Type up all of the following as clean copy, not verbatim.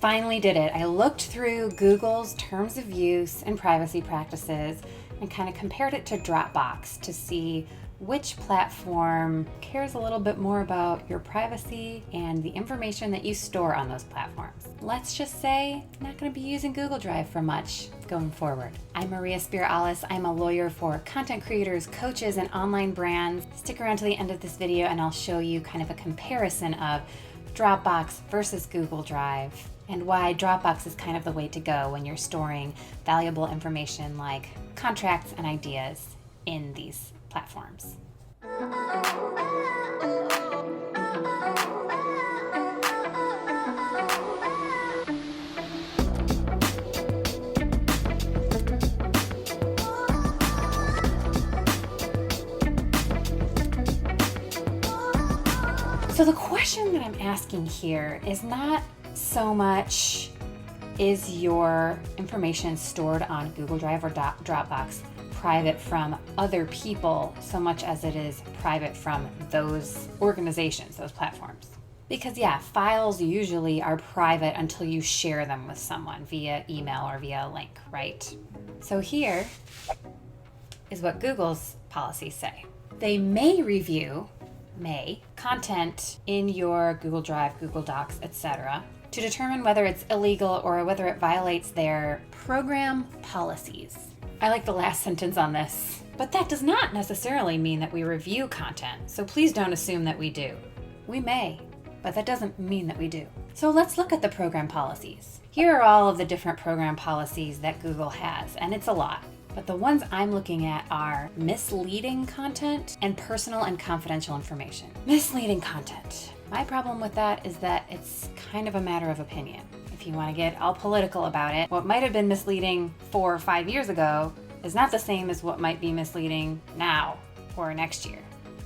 finally did it. I looked through Google's terms of use and privacy practices and kind of compared it to Dropbox to see which platform cares a little bit more about your privacy and the information that you store on those platforms. Let's just say I'm not going to be using Google Drive for much going forward. I'm Maria Spiralis. I'm a lawyer for content creators, coaches, and online brands. Stick around to the end of this video and I'll show you kind of a comparison of Dropbox versus Google Drive and why Dropbox is kind of the way to go when you're storing valuable information like contracts and ideas in these platforms. So the question that I'm asking here is not so much, is your information stored on Google Drive or Dropbox private from other people so much as it is private from those organizations, those platforms. Because yeah, files usually are private until you share them with someone via email or via a link, right? So here is what Google's policies say. They may review content in your Google Drive, Google Docs, etc. to determine whether it's illegal or whether it violates their program policies. I like the last sentence on this, but that does not necessarily mean that we review content, so please don't assume that we do. We may, but that doesn't mean that we do. So let's look at the program policies. Here are all of the different program policies that Google has, and it's a lot. But the ones I'm looking at are misleading content and personal and confidential information. Misleading content. My problem with that is that it's kind of a matter of opinion. If you want to get all political about it, what might have been misleading 4 or 5 years ago is not the same as what might be misleading now or next year.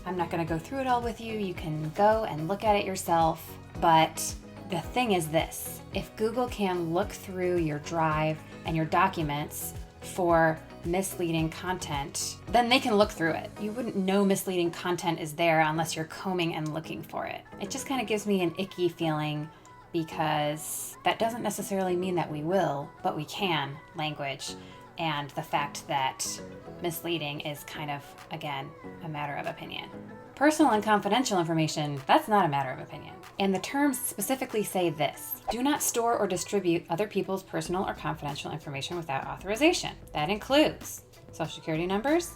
I'm not going to go through it all with you. You can go and look at it yourself. But the thing is this, if Google can look through your drive and your documents for misleading content, then they can look through it. You wouldn't know misleading content is there unless you're combing and looking for it. It just kind of gives me an icky feeling because that doesn't necessarily mean that we will, but we can language. And the fact that misleading is kind of, again, a matter of opinion. Personal and confidential information, that's not a matter of opinion. And the terms specifically say this: do not store or distribute other people's personal or confidential information without authorization. That includes social security numbers,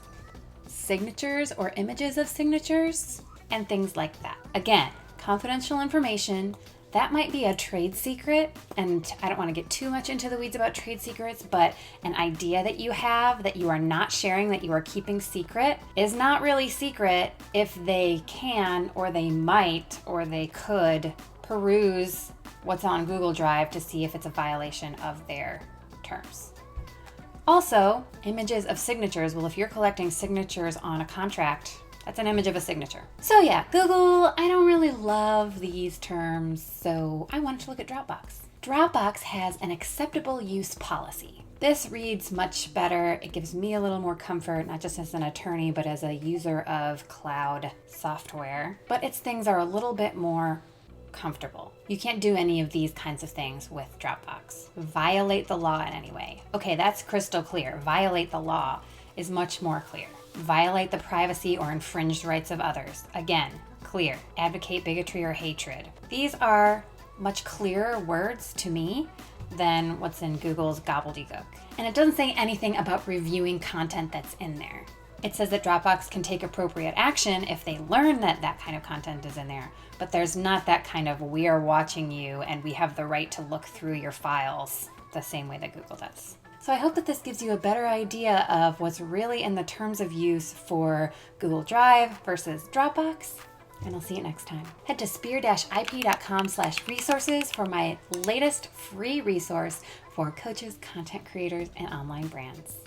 signatures or images of signatures, and things like that. Again, confidential information, that might be a trade secret, and I don't want to get too much into the weeds about trade secrets, but an idea that you have that you are not sharing, that you are keeping secret, is not really secret if they can, or they might, or they could peruse what's on Google Drive to see if it's a violation of their terms. Also, images of signatures. Well, if you're collecting signatures on a contract, that's an image of a signature. So yeah, Google, I don't really love these terms, so I wanted to look at Dropbox. Dropbox has an acceptable use policy. This reads much better. It gives me a little more comfort, not just as an attorney, but as a user of cloud software. But its things are a little bit more comfortable. You can't do any of these kinds of things with Dropbox. Violate the law in any way. Okay, that's crystal clear. Violate the law is much more clear. Violate the privacy or infringe rights of others. Again, clear. Advocate bigotry or hatred. These are much clearer words to me than what's in Google's gobbledygook. And it doesn't say anything about reviewing content that's in there. It says that Dropbox can take appropriate action if they learn that that kind of content is in there, but there's not that kind of we are watching you and we have the right to look through your files the same way that Google does. So I hope that this gives you a better idea of what's really in the terms of use for Google Drive versus Dropbox, and I'll see you next time. Head to spear-ip.com/resources for my latest free resource for coaches, content creators, and online brands.